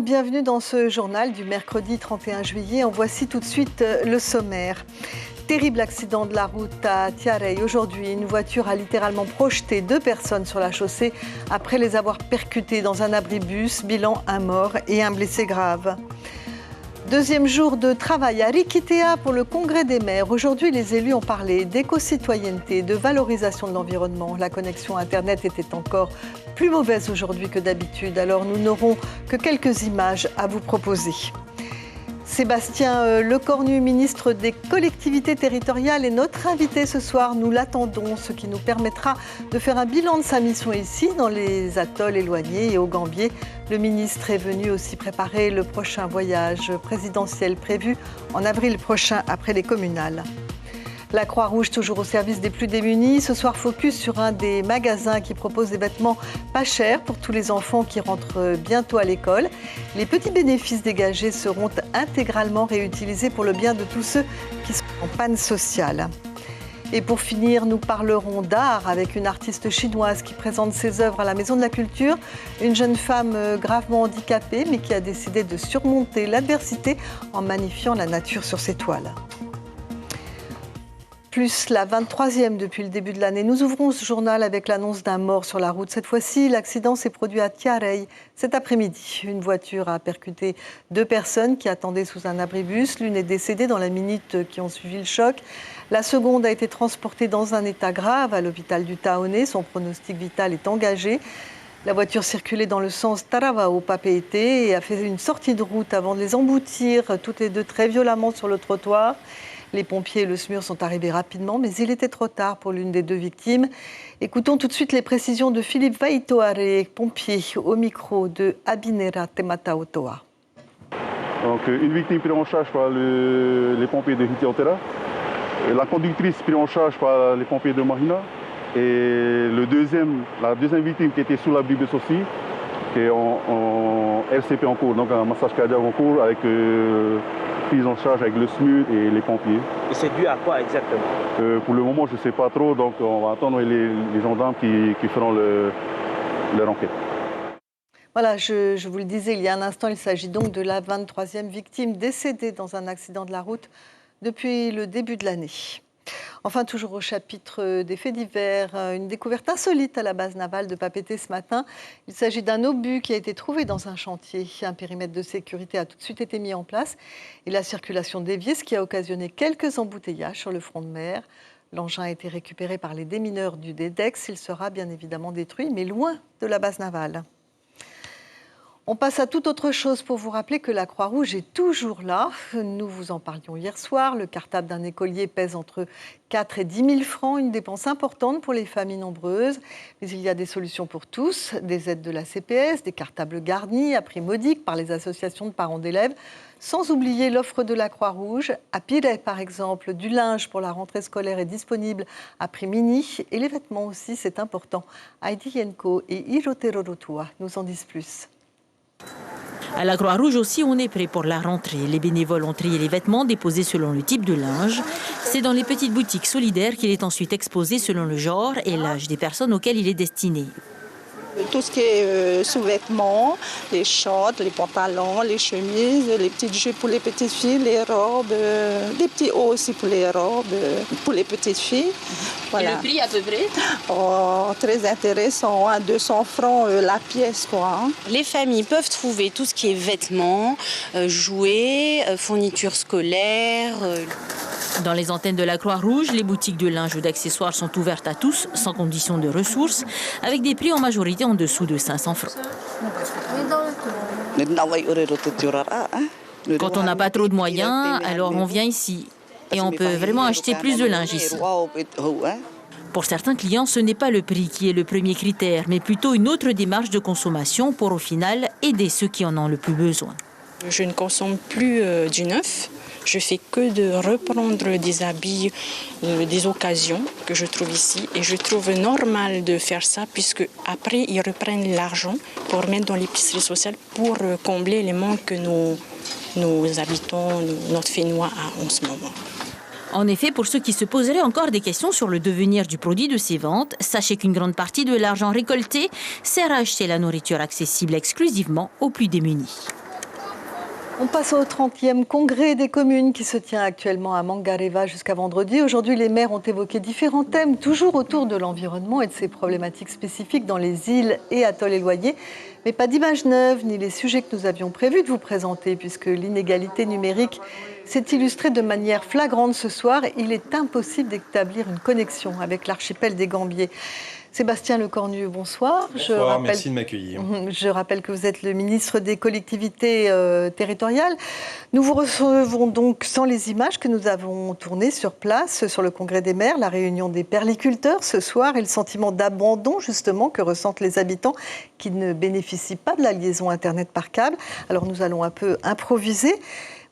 bienvenue dans ce journal du mercredi 31 juillet. En voici tout de suite le sommaire. Terrible accident de la route à Tiareil. Aujourd'hui, une voiture a littéralement projeté 2 personnes sur la chaussée après les avoir percutées dans un abribus. Bilan, un mort et un blessé grave. Deuxième jour de travail à Rikitea pour le Congrès des maires. Aujourd'hui, les élus ont parlé d'éco-citoyenneté, de valorisation de l'environnement. La connexion Internet était encore plus mauvaise aujourd'hui que d'habitude. Alors nous n'aurons que quelques images à vous proposer. Sébastien Lecornu, ministre des collectivités territoriales, est notre invité ce soir. Nous l'attendons, ce qui nous permettra de faire un bilan de sa mission ici, dans les atolls éloignés et au Gambier. Le ministre est venu aussi préparer le prochain voyage présidentiel prévu en avril prochain après les communales. La Croix-Rouge, toujours au service des plus démunis. Ce soir, focus sur un des magasins qui propose des vêtements pas chers pour tous les enfants qui rentrent bientôt à l'école. Les petits bénéfices dégagés seront intégralement réutilisés pour le bien de tous ceux qui sont en panne sociale. Et pour finir, nous parlerons d'art avec une artiste chinoise qui présente ses œuvres à la Maison de la Culture. Une jeune femme gravement handicapée, mais qui a décidé de surmonter l'adversité en magnifiant la nature sur ses toiles. Plus la 23e depuis le début de l'année. Nous ouvrons ce journal avec l'annonce d'un mort sur la route. Cette fois-ci, l'accident s'est produit à Tiareil cet après-midi. Une voiture a percuté 2 personnes qui attendaient sous un abribus. L'une est décédée dans les minutes qui ont suivi le choc. La seconde a été transportée dans un état grave à l'hôpital du Taoné. Son pronostic vital est engagé. La voiture circulait dans le sens Taravao-Papeete et a fait une sortie de route avant de les emboutir toutes les deux très violemment sur le trottoir. Les pompiers et le SMUR sont arrivés rapidement, mais il était trop tard pour l'une des 2 victimes. Écoutons tout de suite les précisions de Philippe Vaitoare, pompier, au micro de Abinera Temataotoa. Donc, une victime prise en charge par les pompiers de Hitiotera, la conductrice prise en charge par les pompiers de Mahina, et la deuxième victime qui était sous l'abribus aussi, qui est en RCP en cours, donc un massage cardiaque en cours avec prise en charge avec le SMUR et les pompiers. Et c'est dû à quoi exactement? Pour le moment, je ne sais pas trop, donc on va attendre les gendarmes qui feront leur enquête. Voilà, je vous le disais il y a un instant, il s'agit donc de la 23e victime décédée dans un accident de la route depuis le début de l'année. Enfin, toujours au chapitre des faits divers, une découverte insolite à la base navale de Papeete ce matin. Il s'agit d'un obus qui a été trouvé dans un chantier. Un périmètre de sécurité a tout de suite été mis en place et la circulation déviée, ce qui a occasionné quelques embouteillages sur le front de mer. L'engin a été récupéré par les démineurs du DEDEX. Il sera bien évidemment détruit, mais loin de la base navale. On passe à toute autre chose pour vous rappeler que la Croix-Rouge est toujours là. Nous vous en parlions hier soir. Le cartable d'un écolier pèse entre 4 et 10 000 francs, une dépense importante pour les familles nombreuses. Mais il y a des solutions pour tous, des aides de la CPS, des cartables garnis à prix modique par les associations de parents d'élèves, sans oublier l'offre de la Croix-Rouge. À Pirey, par exemple, du linge pour la rentrée scolaire est disponible à prix mini et les vêtements aussi, c'est important. Heidi Yenko et Iroterorotua nous en disent plus. À la Croix-Rouge aussi, on est prêt pour la rentrée. Les bénévoles ont trié les vêtements déposés selon le type de linge. C'est dans les petites boutiques solidaires qu'il est ensuite exposé selon le genre et l'âge des personnes auxquelles il est destiné. Tout ce qui est sous-vêtements, les shorts, les pantalons, les chemises, les petites jupes pour les petites filles, les robes, des petits hauts aussi pour les robes, pour les petites filles. Voilà. Et le prix à peu près? Très intéressant, à 200 francs la pièce, quoi. Les familles peuvent trouver tout ce qui est vêtements, jouets, fournitures scolaires. Dans les antennes de la Croix-Rouge, les boutiques de linge ou d'accessoires sont ouvertes à tous, sans condition de ressources, avec des prix en majorité en dessous de 500 francs. Quand on n'a pas trop de moyens, alors on vient ici. Et on peut vraiment acheter plus de linge ici. Pour certains clients, ce n'est pas le prix qui est le premier critère, mais plutôt une autre démarche de consommation pour au final aider ceux qui en ont le plus besoin. Je ne consomme plus du neuf. Je fais que de reprendre des habits, des occasions que je trouve ici. Et je trouve normal de faire ça puisque après ils reprennent l'argent pour mettre dans l'épicerie sociale pour combler les manques que nos habitants, notre Fénois a en ce moment. En effet, pour ceux qui se poseraient encore des questions sur le devenir du produit de ces ventes, sachez qu'une grande partie de l'argent récolté sert à acheter la nourriture accessible exclusivement aux plus démunis. On passe au 30e congrès des communes qui se tient actuellement à Mangareva jusqu'à vendredi. Aujourd'hui, les maires ont évoqué différents thèmes, toujours autour de l'environnement et de ses problématiques spécifiques dans les îles et atolls éloignés. Mais pas d'images neuves, ni les sujets que nous avions prévu de vous présenter, puisque l'inégalité numérique s'est illustrée de manière flagrante ce soir. Il est impossible d'établir une connexion avec l'archipel des Gambiers. Sébastien Lecornu, bonsoir. Bonsoir, merci de m'accueillir. Je rappelle que vous êtes le ministre des collectivités territoriales. Nous vous recevons donc sans les images que nous avons tournées sur place, sur le congrès des maires, la réunion des perliculteurs ce soir et le sentiment d'abandon justement que ressentent les habitants qui ne bénéficient pas de la liaison Internet par câble. Alors nous allons un peu improviser.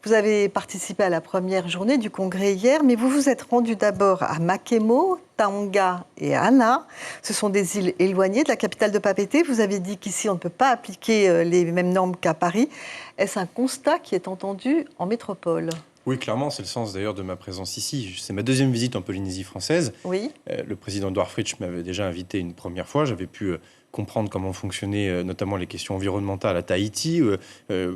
Vous avez participé à la première journée du congrès hier, mais vous vous êtes rendu d'abord à Makemo, Taonga et Ana. Ce sont des îles éloignées de la capitale de Papeete. Vous avez dit qu'ici, on ne peut pas appliquer les mêmes normes qu'à Paris. Est-ce un constat qui est entendu en métropole ? Oui, clairement, c'est le sens d'ailleurs de ma présence ici. C'est ma deuxième visite en Polynésie française. Oui. Le président Edouard Fritsch m'avait déjà invité une première fois. J'avais pu comprendre comment fonctionnaient notamment les questions environnementales à Tahiti.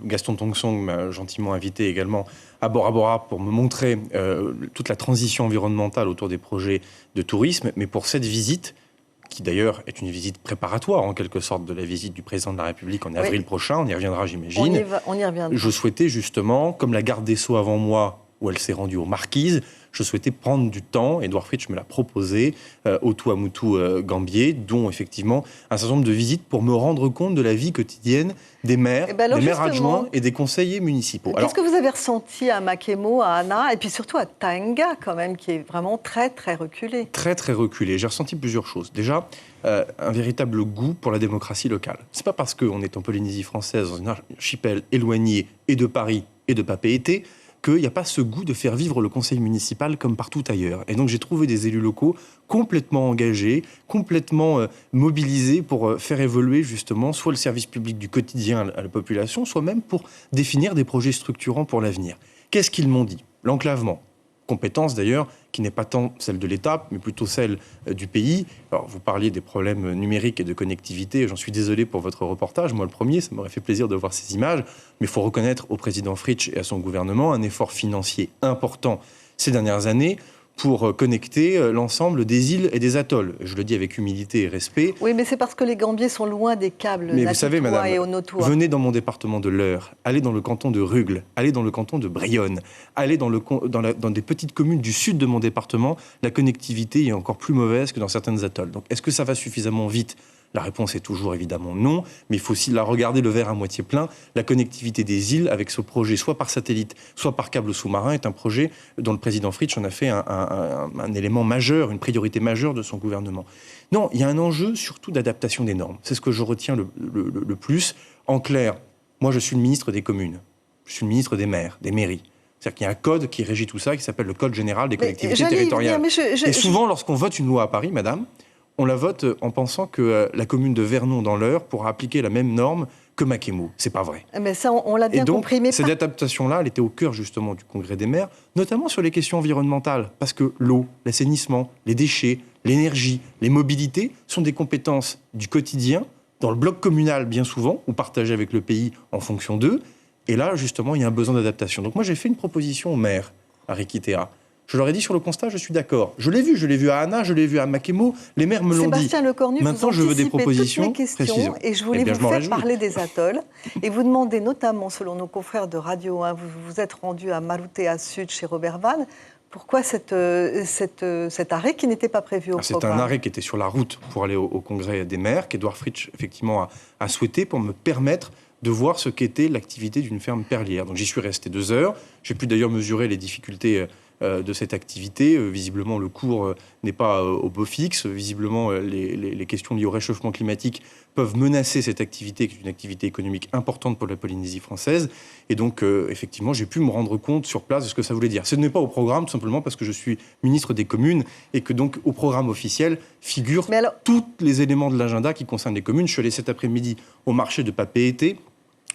Gaston Tong-Song m'a gentiment invité également à Bora Bora pour me montrer toute la transition environnementale autour des projets de tourisme. Mais pour cette visite, qui d'ailleurs est une visite préparatoire en quelque sorte de la visite du président de la République en avril prochain, on y reviendra j'imagine. On y reviendra. Je souhaitais justement, comme la garde des Sceaux avant moi, où elle s'est rendue aux Marquises, je souhaitais prendre du temps, Edouard Fritsch me l'a proposé, au Tuamotu Gambier, dont effectivement un certain nombre de visites pour me rendre compte de la vie quotidienne des maires, des maires adjoints et des conseillers municipaux. Qu'est-ce que vous avez ressenti à Makemo, à Ana, et puis surtout à Taonga quand même, qui est vraiment très très reculé ? Très très reculé. J'ai ressenti plusieurs choses. Déjà, un véritable goût pour la démocratie locale. C'est pas parce qu'on est en Polynésie française, dans un archipel éloigné et de Paris et de Papeete, qu'il n'y a pas ce goût de faire vivre le conseil municipal comme partout ailleurs. Et donc j'ai trouvé des élus locaux complètement engagés, complètement mobilisés pour faire évoluer justement soit le service public du quotidien à la population, soit même pour définir des projets structurants pour l'avenir. Qu'est-ce qu'ils m'ont dit ? L'enclavement. Compétence d'ailleurs qui n'est pas tant celle de l'État, mais plutôt celle du pays. Alors, vous parliez des problèmes numériques et de connectivité. J'en suis désolé pour votre reportage. Moi, le premier, ça m'aurait fait plaisir de voir ces images. Mais il faut reconnaître au président Fritsch et à son gouvernement un effort financier important ces dernières années pour connecter l'ensemble des îles et des atolls. Je le dis avec humilité et respect. Oui, mais c'est parce que les Gambiers sont loin des câbles mais vous savez, madame, et Onotua. Venez dans mon département de l'Eure, allez dans le canton de Rugles, allez dans le canton de Brionne, allez dans des petites communes du sud de mon département, la connectivité est encore plus mauvaise que dans certaines atolls. Donc, est-ce que ça va suffisamment vite ? La réponse est toujours évidemment non, mais il faut aussi la regarder le verre à moitié plein. La connectivité des îles avec ce projet, soit par satellite, soit par câble sous-marin, est un projet dont le président Fritsch en a fait un élément majeur, une priorité majeure de son gouvernement. Non, il y a un enjeu surtout d'adaptation des normes. C'est ce que je retiens le plus. En clair, moi je suis le ministre des communes, je suis le ministre des maires, des mairies. C'est-à-dire qu'il y a un code qui régit tout ça, qui s'appelle le Code général des collectivités territoriales. Et souvent, lorsqu'on vote une loi à Paris, madame, on la vote en pensant que la commune de Vernon dans l'Eure pourra appliquer la même norme que Makemo. C'est pas vrai. Mais ça, on l'a bien compris. Mais cette adaptation-là, elle était au cœur justement du Congrès des maires, notamment sur les questions environnementales, parce que l'eau, l'assainissement, les déchets, l'énergie, les mobilités sont des compétences du quotidien, dans le bloc communal bien souvent, ou partagées avec le pays en fonction d'eux. Et là, justement, il y a un besoin d'adaptation. Donc moi, j'ai fait une proposition aux maires à Rikitea. Je leur ai dit sur le constat, je suis d'accord. Je l'ai vu à Ana, je l'ai vu à Makemo, les maires me l'ont dit. Sébastien Lecornu, maintenant je veux des propositions précises. Et je voulais vous faire parler des atolls et vous demander notamment, selon nos confrères de Radio 1, vous vous êtes rendu à Marutea Sud chez Robert Van. Pourquoi cet arrêt qui n'était pas prévu au programme ? C'est un arrêt qui était sur la route pour aller au congrès des maires, qu'Edouard Fritsch effectivement a souhaité pour me permettre de voir ce qu'était l'activité d'une ferme perlière. Donc j'y suis resté 2 heures. J'ai pu d'ailleurs mesurer les difficultés de cette activité. Visiblement, le cours n'est pas au beau fixe. Visiblement, les questions liées au réchauffement climatique peuvent menacer cette activité, qui est une activité économique importante pour la Polynésie française. Et donc, effectivement, j'ai pu me rendre compte sur place de ce que ça voulait dire. Ce n'est pas au programme, tout simplement parce que je suis ministre des communes et que donc, au programme officiel, figurent tous les éléments de l'agenda qui concernent les communes. Je suis allé cet après-midi au marché de Papeete,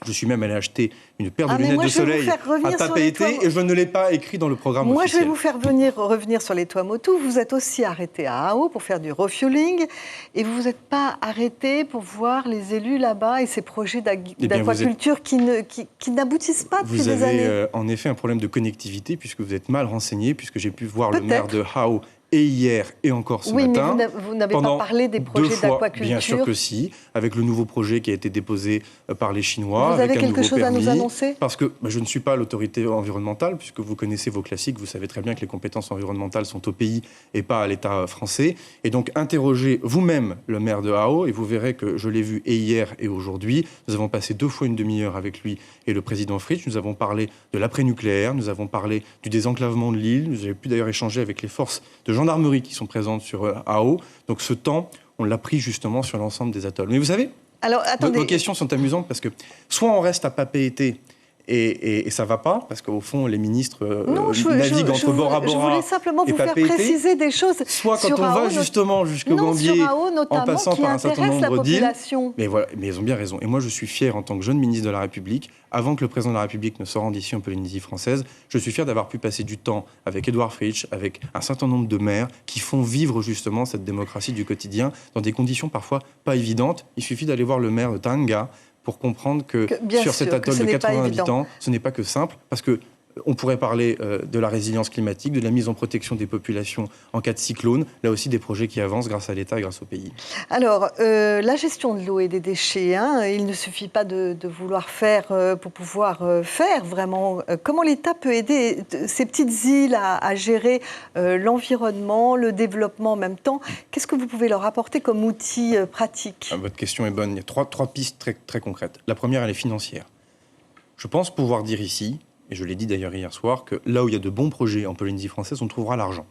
Je suis même allé acheter une paire de mais lunettes moi, de je vais vous soleil faire revenir à sur Papeete les toits- et je ne l'ai pas écrit dans le programme Moi, je officiel. vais vous faire revenir sur les Tuamotu. Vous êtes aussi arrêté à Ao pour faire du refueling et vous n'êtes pas arrêté pour voir les élus là-bas et ces projets d'aquaculture qui n'aboutissent pas depuis Vous des années. avez en effet un problème de connectivité puisque vous êtes mal renseigné, puisque j'ai pu voir le Peut-être. maire de Ao et hier et encore ce Oui, matin. mais vous n'avez pas parlé des projets 2 fois, d'aquaculture. bien sûr que si, avec le nouveau projet qui a été déposé par les Chinois. Vous avez avec un quelque nouveau chose à nous permis, annoncer ? Parce que je ne suis pas l'autorité environnementale, puisque vous connaissez vos classiques, vous savez très bien que les compétences environnementales sont au pays et pas à l'État français. Et donc interrogez vous-même le maire de Ao et vous verrez que je l'ai vu et hier et aujourd'hui. Nous avons passé 2 fois une demi-heure avec lui et le président Fritsch. Nous avons parlé de l'après-nucléaire, nous avons parlé du désenclavement de l'île. Nous avons pu d'ailleurs échanger avec les forces de gendarmerie qui sont présentes sur Ao. Donc ce temps, on l'a pris justement sur l'ensemble des atolls. Mais vous savez, Alors, attendez. vos questions sont amusantes parce que soit on reste à Papeete et ça ne va pas, parce qu'au fond, les ministres naviguent entre Bora Bora Je voulais simplement et vous faire Papeete. préciser des choses. Soit quand sur on va Ao, justement jusqu'au Gambier, sur Ao, en notamment, passant qui par un certain intéresse la nombre d'îles. population. Mais voilà, mais ils ont bien raison. Et moi, je suis fier, en tant que jeune ministre de la République, avant que le président de la République ne se rende ici en Polynésie française, je suis fier d'avoir pu passer du temps avec Édouard Fritsch, avec un certain nombre de maires qui font vivre justement cette démocratie du quotidien dans des conditions parfois pas évidentes. Il suffit d'aller voir le maire de Tanga pour comprendre que sur cet atol de 80 habitants, ce n'est pas que simple, parce que on pourrait parler de la résilience climatique, de la mise en protection des populations en cas de cyclone. Là aussi, des projets qui avancent grâce à l'État et grâce au pays. Alors, la gestion de l'eau et des déchets, il ne suffit pas de vouloir faire pour pouvoir faire vraiment. Comment l'État peut aider ces petites îles à gérer l'environnement, le développement en même temps? Qu'est-ce que vous pouvez leur apporter comme outil pratique? Votre question est bonne. Il y a trois pistes très, très concrètes. La première, elle est financière. Je pense pouvoir dire ici, et je l'ai dit d'ailleurs hier soir, que là où il y a de bons projets en Polynésie française, on trouvera l'argent.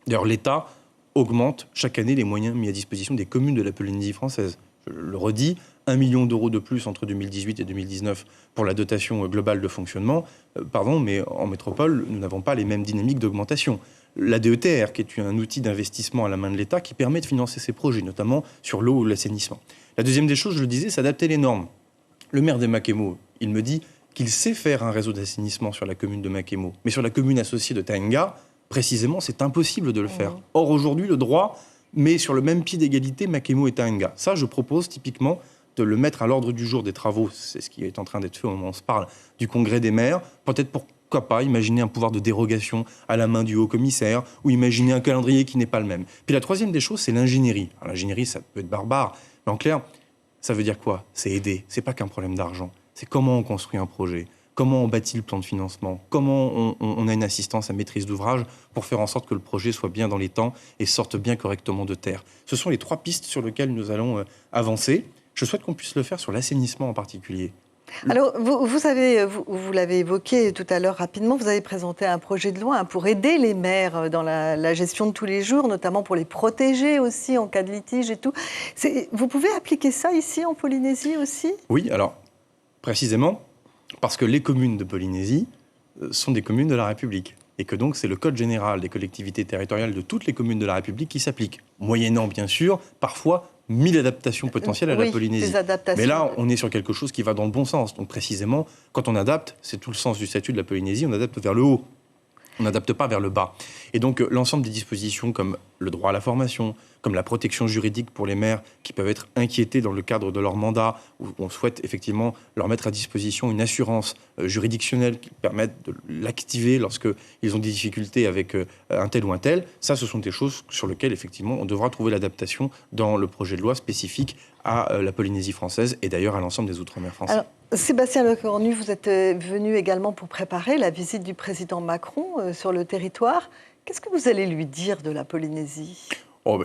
D'ailleurs, l'État augmente chaque année les moyens mis à disposition des communes de la Polynésie française. Je le redis, 1 million d'euros de plus entre 2018 et 2019 pour la dotation globale de fonctionnement. Mais en métropole, nous n'avons pas les mêmes dynamiques d'augmentation. La DETR, qui est un outil d'investissement à la main de l'État, qui permet de financer ces projets, notamment sur l'eau ou l'assainissement. La deuxième des choses, je le disais, c'est adapter les normes. Le maire des Makemo, il me dit qu'il sait faire un réseau d'assainissement sur la commune de Makemo. Mais sur la commune associée de Taenga, précisément, c'est impossible de le faire. Or, aujourd'hui, le droit met sur le même pied d'égalité Makemo et Taenga. Ça, je propose typiquement de le mettre à l'ordre du jour des travaux, c'est ce qui est en train d'être fait au moment où on se parle, du congrès des maires. Peut-être pourquoi pas imaginer un pouvoir de dérogation à la main du haut-commissaire ou imaginer un calendrier qui n'est pas le même. Puis la troisième des choses, c'est l'ingénierie. Alors, l'ingénierie, ça peut être barbare, mais en clair, ça veut dire quoi? C'est aider. C'est pas qu'un problème d'argent. C'est comment on construit un projet, comment on bâtit le plan de financement, comment on a une assistance à maîtrise d'ouvrage pour faire en sorte que le projet soit bien dans les temps et sorte bien correctement de terre. Ce sont les 3 pistes sur lesquelles nous allons avancer. Je souhaite qu'on puisse le faire sur l'assainissement en particulier. Alors, vous l'avez évoqué tout à l'heure rapidement, vous avez présenté un projet de loi pour aider les maires dans la gestion de tous les jours, notamment pour les protéger aussi en cas de litige et tout. Vous pouvez appliquer ça ici en Polynésie aussi? Oui, alors, précisément, parce que les communes de Polynésie sont des communes de la République. Et que donc c'est le Code général des collectivités territoriales de toutes les communes de la République qui s'applique. Moyennant, bien sûr, parfois 1000 adaptations potentielles à la Polynésie. Mais là, on est sur quelque chose qui va dans le bon sens. Donc précisément, quand on adapte, c'est tout le sens du statut de la Polynésie, on adapte vers le haut. On n'adapte pas vers le bas. Et donc, l'ensemble des dispositions comme le droit à la formation, comme la protection juridique pour les maires qui peuvent être inquiétés dans le cadre de leur mandat, où on souhaite effectivement leur mettre à disposition une assurance juridictionnelle qui permette de l'activer lorsqu'ils ont des difficultés avec un tel ou un tel. Ça, ce sont des choses sur lesquelles, effectivement, on devra trouver l'adaptation dans le projet de loi spécifique à la Polynésie française et d'ailleurs à l'ensemble des Outre-mer français. Alors, Sébastien Lecornu, vous êtes venu également pour préparer la visite du président Macron sur le territoire. Qu'est-ce que vous allez lui dire de la Polynésie ?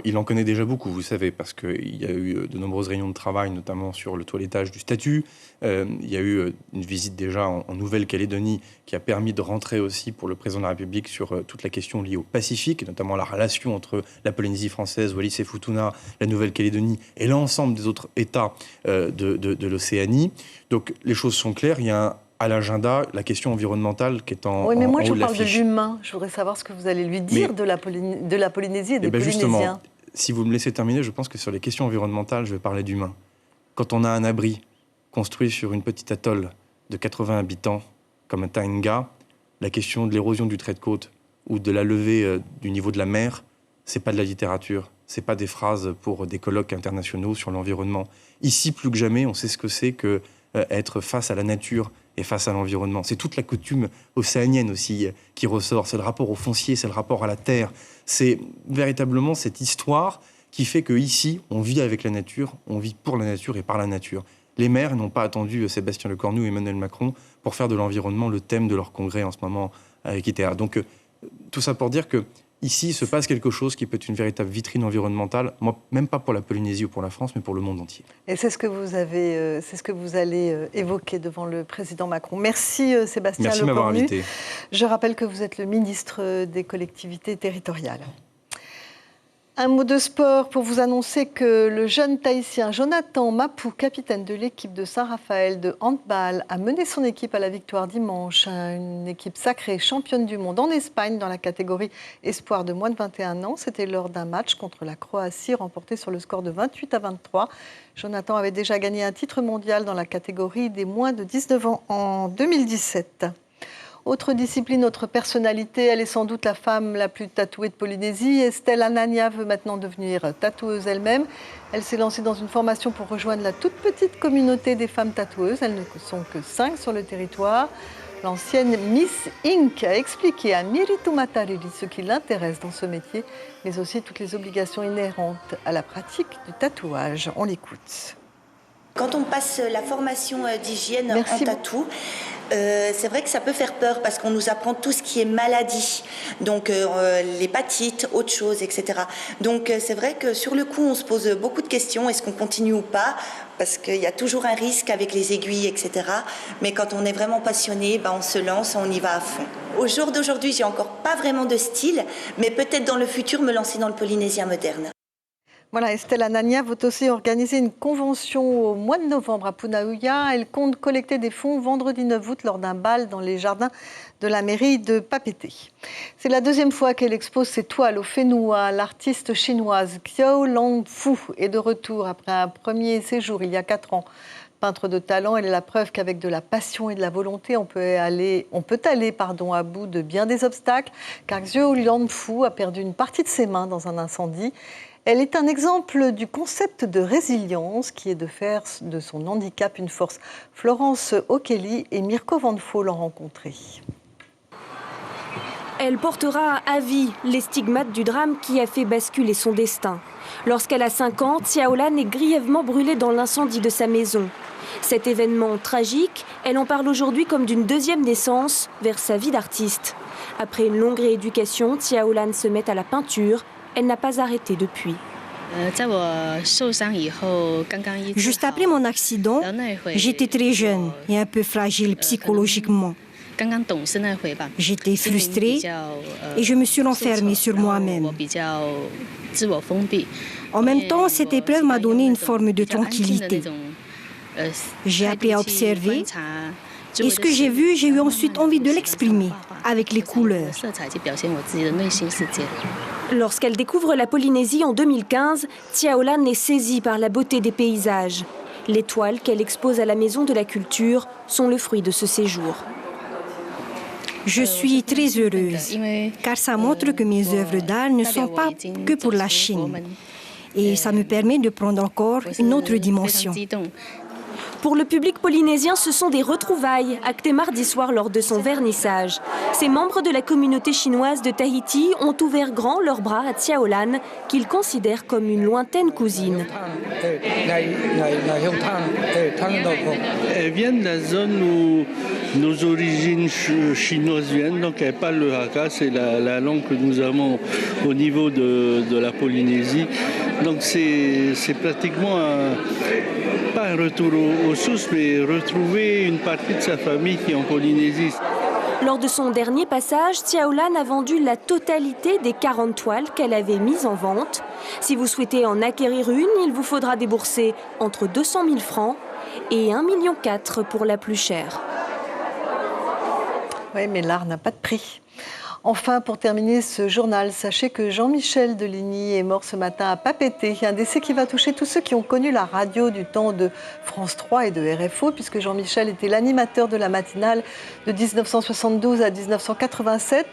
Il en connaît déjà beaucoup, vous savez, parce qu'il y a eu de nombreuses réunions de travail, notamment sur le toilettage du statut. Il y a eu une visite déjà en Nouvelle-Calédonie qui a permis de rentrer aussi pour le président de la République sur toute la question liée au Pacifique, et notamment la relation entre la Polynésie française, Wallis et Futuna, la Nouvelle-Calédonie et l'ensemble des autres États de l'Océanie. Donc les choses sont claires, il y a à l'agenda la question environnementale qui est en Oui, mais moi je haut de parle de l'affiche. l'humain. Je voudrais savoir ce que vous allez lui dire de la Polynésie et des Polynésiens. Justement, si vous me laissez terminer, je pense que sur les questions environnementales, je vais parler d'humain. Quand on a un abri, construit sur une petite atoll de 80 habitants, comme un Taenga, la question de l'érosion du trait de côte ou de la levée du niveau de la mer, c'est pas de la littérature, c'est pas des phrases pour des colloques internationaux sur l'environnement. Ici, plus que jamais, on sait ce que c'est que être face à la nature et face à l'environnement. C'est toute la coutume océanienne aussi qui ressort. C'est le rapport au foncier, c'est le rapport à la terre. C'est véritablement cette histoire qui fait qu'ici, on vit avec la nature, on vit pour la nature et par la nature. Les maires n'ont pas attendu Sébastien Lecornu et Emmanuel Macron pour faire de l'environnement le thème de leur congrès en ce moment avec ITER. Donc, tout ça pour dire que ici, il se passe quelque chose qui peut être une véritable vitrine environnementale, même pas pour la Polynésie ou pour la France, mais pour le monde entier. Et c'est ce que vous allez évoquer devant le président Macron. Merci Sébastien Lecornu. Merci de m'avoir invité. Je rappelle que vous êtes le ministre des collectivités territoriales. Un mot de sport pour vous annoncer que le jeune Tahitien Jonathan Mapou, capitaine de l'équipe de Saint-Raphaël de handball, a mené son équipe à la victoire dimanche. Une équipe sacrée championne du monde en Espagne dans la catégorie espoir de moins de 21 ans. C'était lors d'un match contre la Croatie remporté sur le score de 28-23. Jonathan avait déjà gagné un titre mondial dans la catégorie des moins de 19 ans en 2017. Autre discipline, autre personnalité, elle est sans doute la femme la plus tatouée de Polynésie. Estelle Anania veut maintenant devenir tatoueuse elle-même. Elle s'est lancée dans une formation pour rejoindre la toute petite communauté des femmes tatoueuses. Elles ne sont que 5 sur le territoire. L'ancienne Miss Inc. a expliqué à Miritu Matariri ce qui l'intéresse dans ce métier, mais aussi toutes les obligations inhérentes à la pratique du tatouage. On l'écoute. Quand on passe la formation d'hygiène en tatou, c'est vrai que ça peut faire peur parce qu'on nous apprend tout ce qui est maladie, donc l'hépatite, autre chose, etc. Donc c'est vrai que sur le coup, on se pose beaucoup de questions. Est-ce qu'on continue ou pas? Parce qu'il y a toujours un risque avec les aiguilles, etc. Mais quand on est vraiment passionné, on se lance, on y va à fond. Au jour d'aujourd'hui, j'ai encore pas vraiment de style, mais peut-être dans le futur me lancer dans le polynésien moderne. Voilà, Estelle Anania veut aussi organiser une convention au mois de novembre à Punaouia. Elle compte collecter des fonds vendredi 9 août lors d'un bal dans les jardins de la mairie de Papeete. C'est la deuxième fois qu'elle expose ses toiles au Whenua. L'artiste chinoise Xiao Langfu est de retour après un premier séjour il y a 4 ans. Peintre de talent, elle est la preuve qu'avec de la passion et de la volonté, on peut aller à bout de bien des obstacles, car Xiao Langfu a perdu une partie de ses mains dans un incendie. Elle est un exemple du concept de résilience qui est de faire de son handicap une force. Florence O'Kelly et Mirko Van Fo l'ont rencontrée. Elle portera à vie les stigmates du drame qui a fait basculer son destin. Lorsqu'elle a 5 ans, Tiaolan est grièvement brûlée dans l'incendie de sa maison. Cet événement tragique, elle en parle aujourd'hui comme d'une deuxième naissance vers sa vie d'artiste. Après une longue rééducation, Tiaolan se met à la peinture. Elle n'a pas arrêté depuis. Juste après mon accident, j'étais très jeune et un peu fragile psychologiquement. J'étais frustrée et je me suis renfermée sur moi-même. En même temps, cette épreuve m'a donné une forme de tranquillité. J'ai appris à observer et ce que j'ai vu, j'ai eu ensuite envie de l'exprimer avec les couleurs. Lorsqu'elle découvre la Polynésie en 2015, Tiaolan est saisie par la beauté des paysages. Les toiles qu'elle expose à la Maison de la Culture sont le fruit de ce séjour. Je suis très heureuse, car ça montre que mes œuvres d'art ne sont pas que pour la Chine. Et ça me permet de prendre encore une autre dimension. Pour le public polynésien, ce sont des retrouvailles, actées mardi soir lors de son vernissage. Ces membres de la communauté chinoise de Tahiti ont ouvert grand leurs bras à Tiaolan, qu'ils considèrent comme une lointaine cousine. Elle vient de la zone où nos origines chinoises viennent, donc elle parle le Hakka, c'est la langue que nous avons au niveau de la Polynésie. Donc c'est pratiquement pas un retour aux sources, mais retrouver une partie de sa famille qui est en Polynésie. Lors de son dernier passage, Tiaolan a vendu la totalité des 40 toiles qu'elle avait mises en vente. Si vous souhaitez en acquérir une, il vous faudra débourser entre 200 000 francs et 1,4 million pour la plus chère. Oui, mais l'art n'a pas de prix. Enfin, pour terminer ce journal, sachez que Jean-Michel Deligny est mort ce matin à Papeete. Un décès qui va toucher tous ceux qui ont connu la radio du temps de France 3 et de RFO, puisque Jean-Michel était l'animateur de la matinale de 1972 à 1987.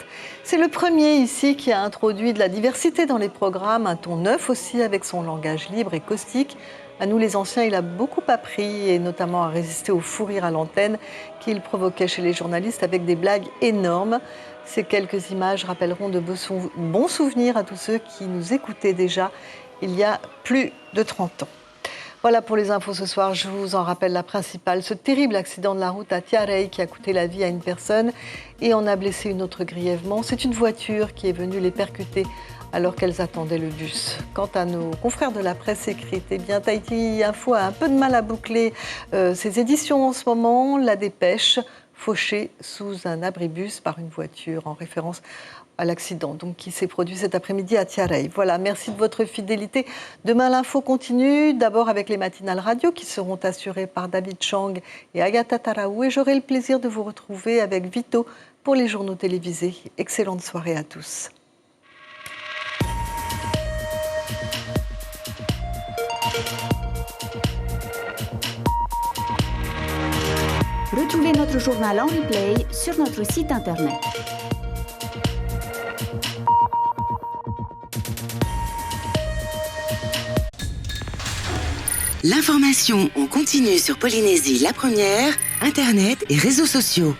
C'est le premier ici qui a introduit de la diversité dans les programmes, un ton neuf aussi avec son langage libre et caustique. À nous les anciens, il a beaucoup appris et notamment à résister au fou rire à l'antenne qu'il provoquait chez les journalistes avec des blagues énormes. Ces quelques images rappelleront de bons souvenirs à tous ceux qui nous écoutaient déjà il y a plus de 30 ans. Voilà pour les infos ce soir, je vous en rappelle la principale. Ce terrible accident de la route à Tiareï qui a coûté la vie à une personne et en a blessé une autre grièvement. C'est une voiture qui est venue les percuter alors qu'elles attendaient le bus. Quant à nos confrères de la presse écrite, eh bien Tahiti Info a un peu de mal à boucler ses éditions en ce moment. La Dépêche, fauchée sous un abribus par une voiture, en référence à l'accident qui s'est produit cet après-midi à Tiareï. Voilà, merci de votre fidélité. Demain, l'info continue, d'abord avec les matinales radio qui seront assurées par David Chang et Agatha Taraou. Et j'aurai le plaisir de vous retrouver avec Vito pour les journaux télévisés. Excellente soirée à tous. Retrouvez notre journal en replay sur notre site internet. L'information en continu sur Polynésie la première, Internet et réseaux sociaux.